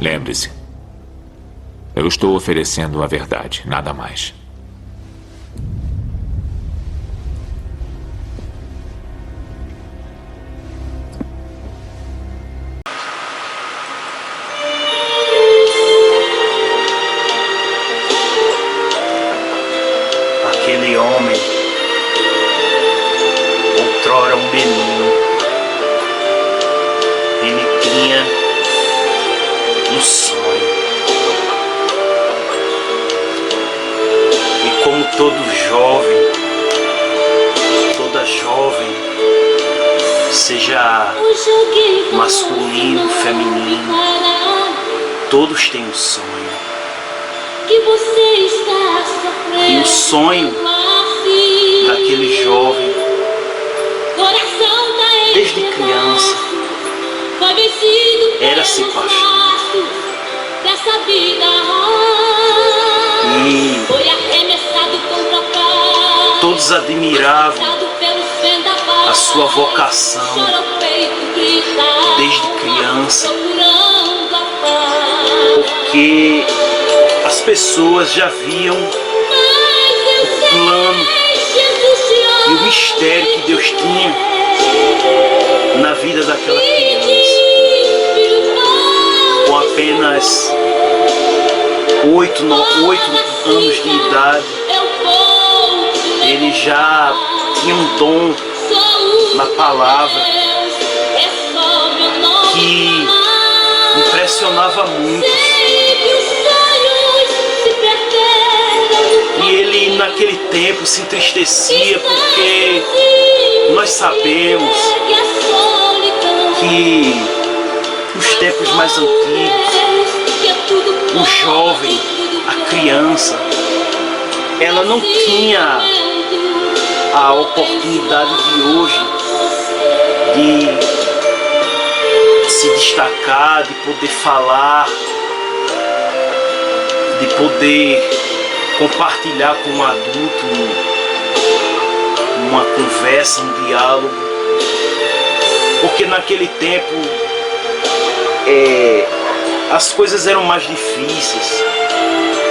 Lembre-se, eu estou oferecendo a verdade, nada mais. Aquele homem, outrora um menino, ele tinha um sonho. E como todo jovem, toda jovem, seja masculino, feminino, todos têm um sonho. E o sonho daquele jovem, desde criança, era ser pastor. E todos admiravam a sua vocação desde criança, porque as pessoas já viam o plano e o mistério que Deus tinha na vida daquela criança. Com apenas 8 anos de idade, ele já tinha um dom na palavra que impressionava muitos. E ele naquele tempo se entristecia porque nós sabemos que nos tempos mais antigos, o jovem, a criança, ela não tinha a oportunidade de hoje de se destacar, de poder falar, de poder compartilhar com um adulto uma conversa, um diálogo, porque naquele tempo as coisas eram mais difíceis,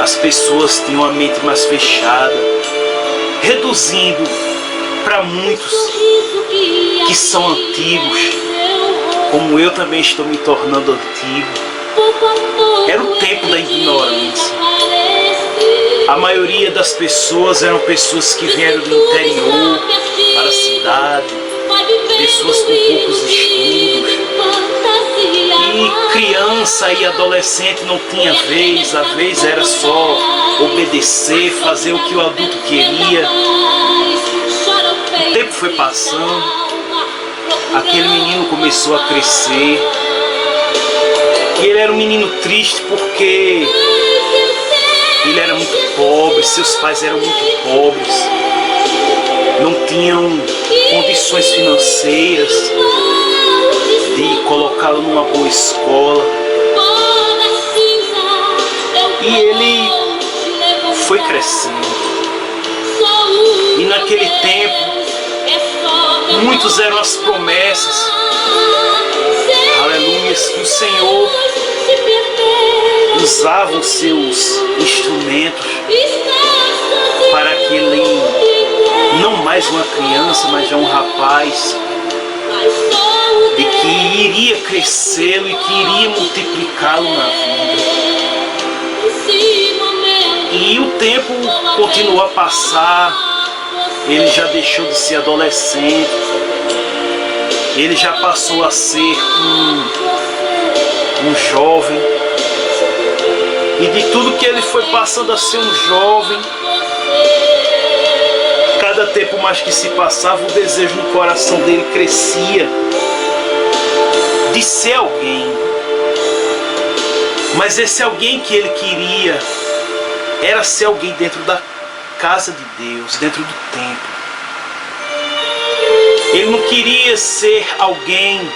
as pessoas tinham a mente mais fechada, reduzindo para muitos que são antigos, como eu também estou me tornando antigo. Era o tempo da ignorância. A maioria das pessoas eram pessoas que vieram do interior para a cidade, pessoas com poucos estudos. E criança e adolescente não tinha vez, a vez era só obedecer, fazer o que o adulto queria. O tempo foi passando, aquele menino começou a crescer. E ele era um menino triste porque ele era muito pobre, seus pais eram muito pobres, não tinham condições financeiras de colocá-lo numa boa escola. E ele foi crescendo. E naquele tempo, muitos eram as promessas, aleluias, que o Senhor usava os seus instrumentos para que ele, não mais uma criança, mas já um rapaz, de que iria crescê-lo e que iria multiplicá-lo na vida. E o tempo continuou a passar, ele já deixou de ser adolescente, ele já passou a ser um jovem. E de tudo que ele foi passando a ser um jovem, cada tempo mais que se passava, o desejo no coração dele crescia de ser alguém. Mas esse alguém que ele queria era ser alguém dentro da casa de Deus, dentro do templo. Ele não queria ser alguém,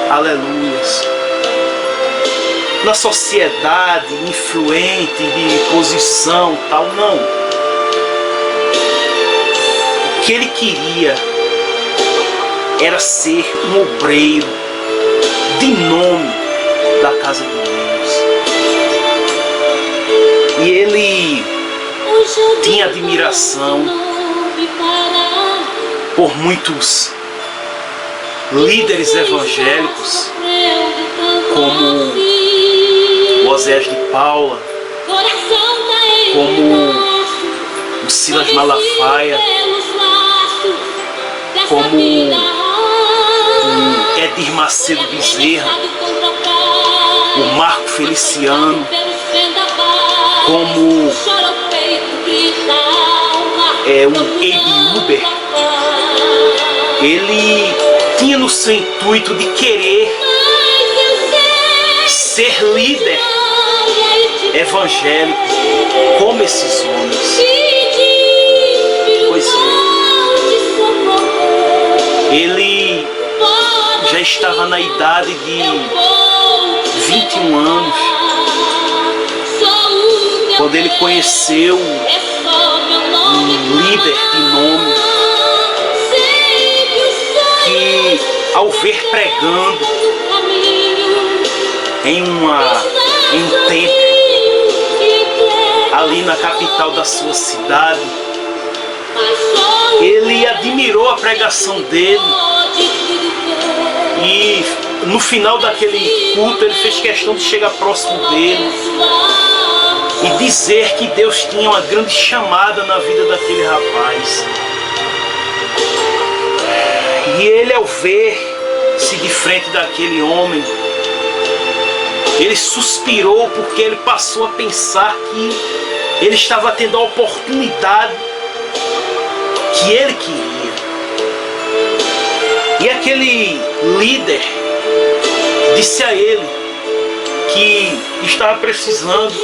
aleluias, na sociedade, influente, de posição, tal, não. O que ele queria era ser um obreiro de nome da casa de Deus. E ele tinha admiração por muitos líderes evangélicos, como Oséias de Paula, como o Silas Malafaia, como o Edir Macedo Bezerra, o Marco Feliciano, como o Abe Uber. Ele tinha no seu intuito de querer ser líder evangélico como esses homens. Pois é. Ele já estava na idade de 21 anos quando ele conheceu um líder de nome que, ao ver pregando em um templo ali na capital da sua cidade, ele admirou a pregação dele e no final daquele culto ele fez questão de chegar próximo dele e dizer que Deus tinha uma grande chamada na vida daquele rapaz. E ele, ao ver-se de frente daquele homem, ele suspirou, porque ele passou a pensar que ele estava tendo a oportunidade que ele queria. E aquele líder disse a ele que estava precisando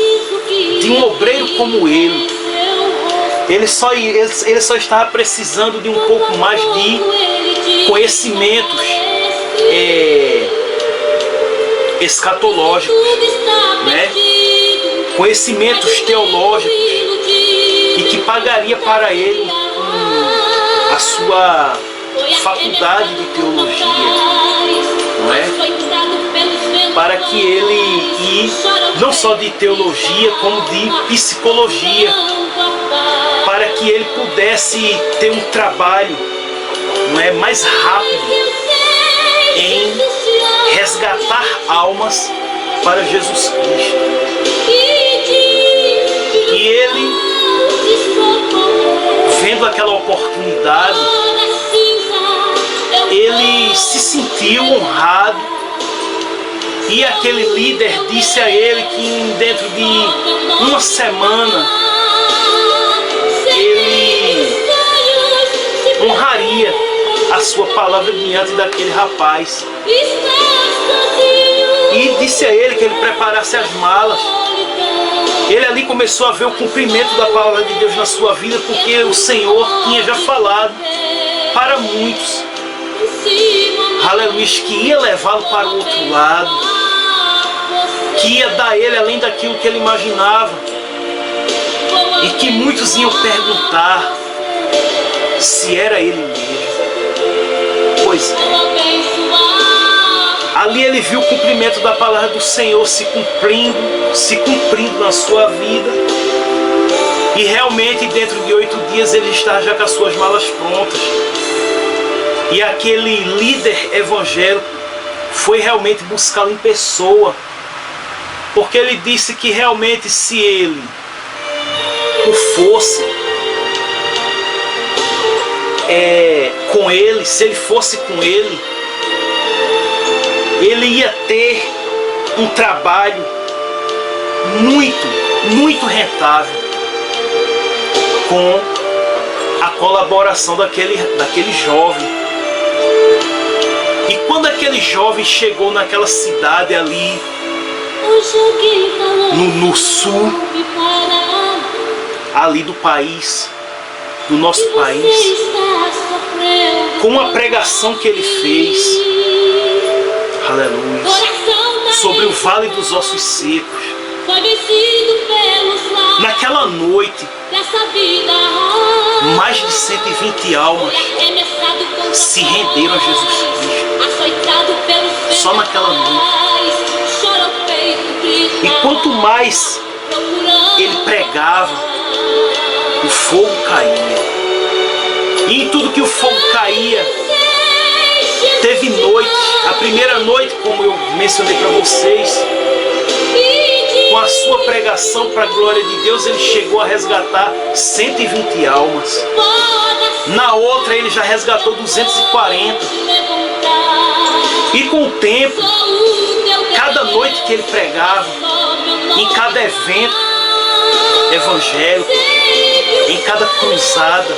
de um obreiro como ele. Ele só estava precisando de um pouco mais de conhecimentos escatológicos, né? Conhecimentos teológicos, e que pagaria para ele a sua faculdade de teologia, não é? Para que ele, e não só de teologia, como de psicologia, para que ele pudesse ter um trabalho, não é, mais rápido em resgatar almas para Jesus Cristo. E ele, vendo aquela oportunidade, ele se sentiu honrado, e aquele líder disse a ele que dentro de uma semana ele honraria a sua palavra diante daquele rapaz. E disse a ele que ele preparasse as malas. Ele ali começou a ver o cumprimento da palavra de Deus na sua vida, porque o Senhor tinha já falado para muitos, aleluia, que ia levá-lo para o outro lado, que ia dar ele além daquilo que ele imaginava, e que muitos iam perguntar se era ele mesmo. Pois é. Ali ele viu o cumprimento da palavra do Senhor se cumprindo na sua vida. E realmente dentro de 8 dias ele está já com as suas malas prontas. E aquele líder evangélico foi realmente buscá-lo em pessoa, porque ele disse que realmente se ele o fosse com ele, se ele fosse com ele, ele ia ter um trabalho muito rentável com a colaboração daquele jovem. E quando aquele jovem chegou naquela cidade ali no sul ali do país, do nosso país, com a pregação que ele fez, aleluia, sobre o Vale dos Ossos Secos, naquela noite, mais de 120 almas se renderam a Jesus Cristo. Só naquela noite. E quanto mais ele pregava, o fogo caía. E em tudo que o fogo caía, teve noite. A primeira noite, como eu mencionei para vocês, com a sua pregação para a glória de Deus, ele chegou a resgatar 120 almas. Na outra, ele já resgatou 240. E com o tempo, cada noite que ele pregava, em cada evento evangélico, em cada cruzada,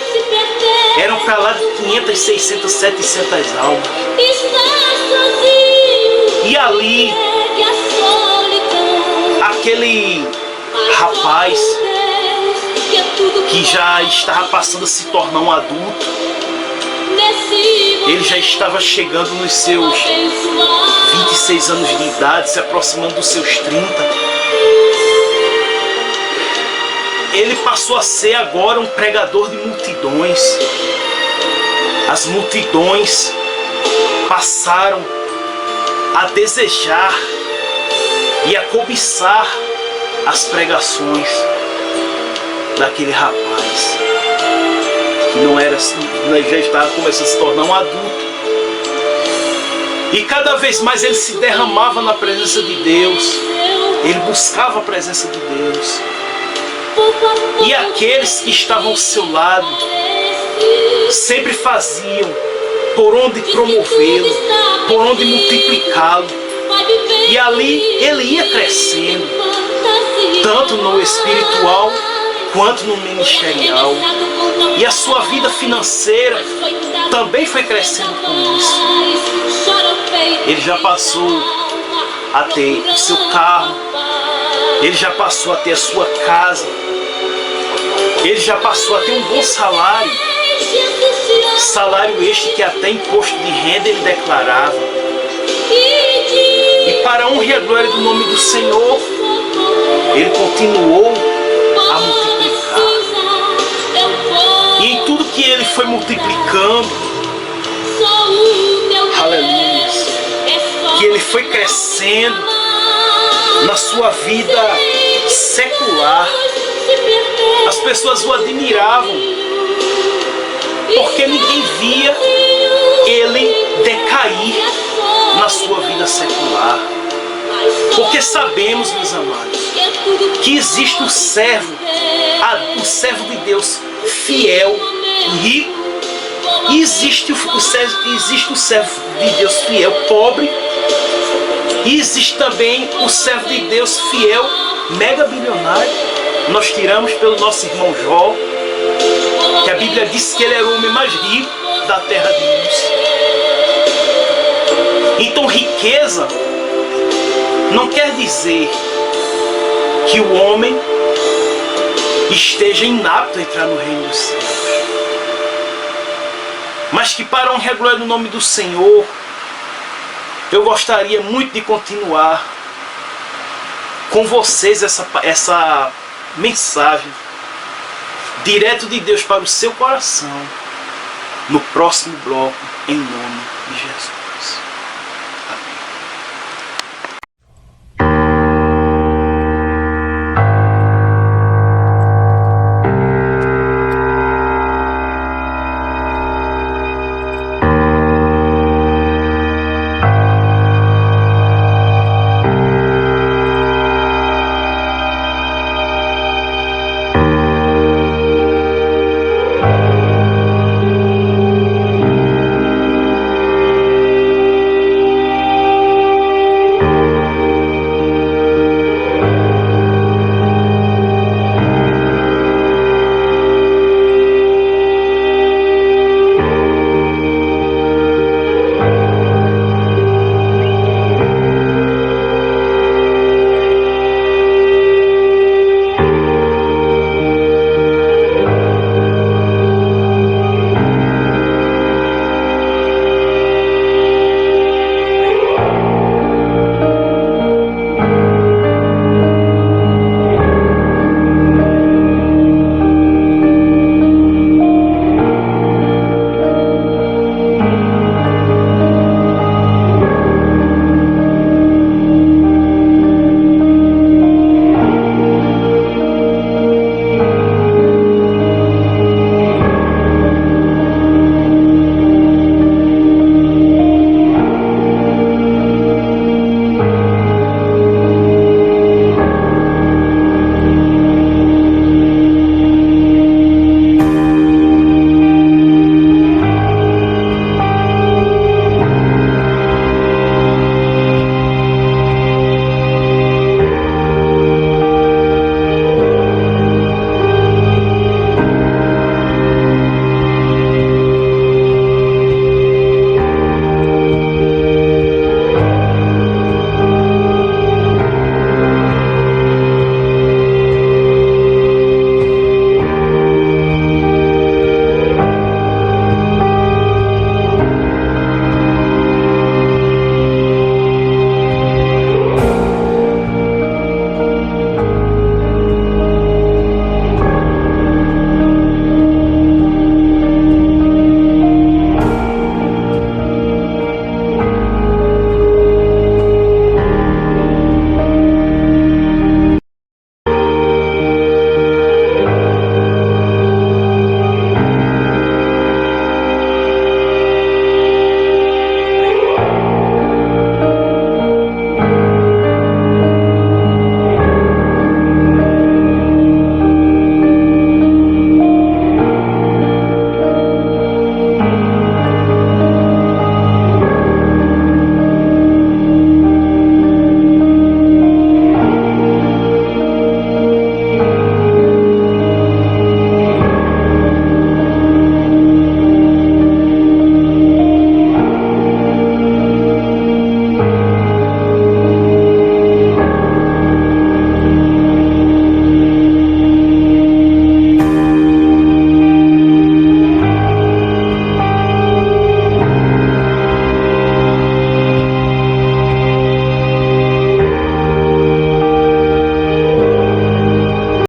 eram para lá de 500, 600, 700 almas. E ali, aquele rapaz que já estava passando a se tornar um adulto, ele já estava chegando nos seus 26 anos de idade, se aproximando dos seus 30. Ele passou a ser agora um pregador de multidões. As multidões passaram a desejar e a cobiçar as pregações daquele rapaz, que não era assim, já estava começando a se tornar um adulto. E cada vez mais ele se derramava na presença de Deus, ele buscava a presença de Deus. E aqueles que estavam ao seu lado sempre faziam por onde promovê-lo, por onde multiplicá-lo. E ali ele ia crescendo, tanto no espiritual quanto no ministerial. E a sua vida financeira também foi crescendo com isso. Ele já passou a ter o seu carro, ele já passou a ter a sua casa, ele já passou a ter um bom salário, salário este que até imposto de renda ele declarava. E para a honra e a glória do nome do Senhor, ele continuou a multiplicar. E em tudo que ele foi multiplicando, aleluia, que ele foi crescendo na sua vida secular, as pessoas o admiravam, porque ninguém via ele decair na sua vida secular. Porque sabemos, meus amados, que existe o servo de Deus fiel, rico, e existe o servo de Deus fiel, pobre, e existe também o servo de Deus fiel, mega bilionário. Nós tiramos pelo nosso irmão Jó, que a Bíblia diz que ele era o homem mais rico da terra de Uz. Então riqueza não quer dizer que o homem esteja inapto a entrar no reino dos céus, mas que para a honra e a glória do nome do Senhor, eu gostaria muito de continuar com vocês essa mensagem direto de Deus para o seu coração no próximo bloco, em nome de Jesus.